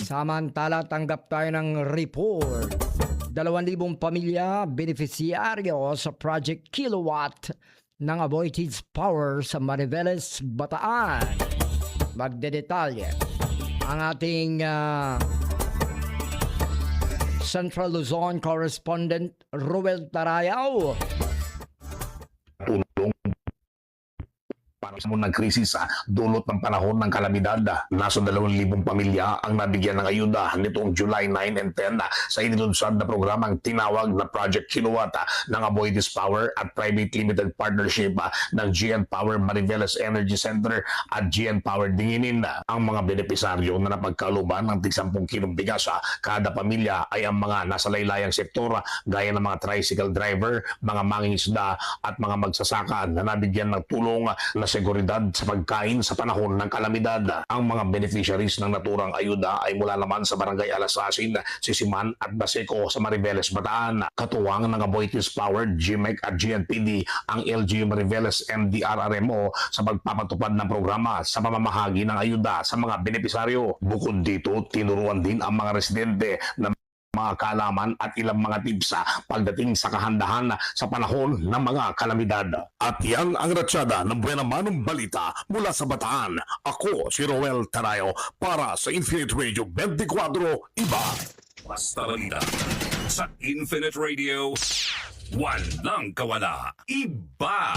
Samantala, tanggap tayo ng report. 2,000 pamilya beneficiaryo sa Project Kilowatt ng Aboitiz Power sa Mariveles, Bataan. Magdedetalye ang ating Central Luzon correspondent Ruel Tarayaw. Tulong para sa munang krisis dulot ng panahon ng kalamidad. Nasa 2,000 pamilya ang nabigyan ng ayuda nitong July 9 and 10 sa inilunsad na programang tinawag na Project Kilowatt ng Aboitiz Power at Private Limited Partnership ng GN Power Mariveles Energy Center at GN Power Dinginin. Ang mga benepisaryo na napagkaluban ng 10 kilong bigas kada pamilya ay ang mga nasa laylayang sektor gaya ng mga tricycle driver, mga mangingisda at mga magsasaka na nabigyan ng tulong na seguridad sa pagkain sa panahon ng kalamidad. Ang mga beneficiaries ng naturang ayuda ay mula naman sa Barangay Alasasin, Sisiman at Baseco sa Mariveles, Bataan. Katuwang ng Aboitiz Power, GMEC at GNPD ang LGU Mariveles MDRRMO sa pagpapatupad ng programa sa pamamahagi ng ayuda sa mga benepisaryo. Bukod dito, tinuruan din ang mga residente na mga kaalaman at ilang mga tips pagdating sa kahandahan sa panahon ng mga kalamidad. At yan ang ratsada ng Buena Manong Balita mula sa Bataan. Ako si Roel Tarayo para sa Infinite Radio 24 Iba. Basta balita sa Infinite Radio, walang kawala. Iba!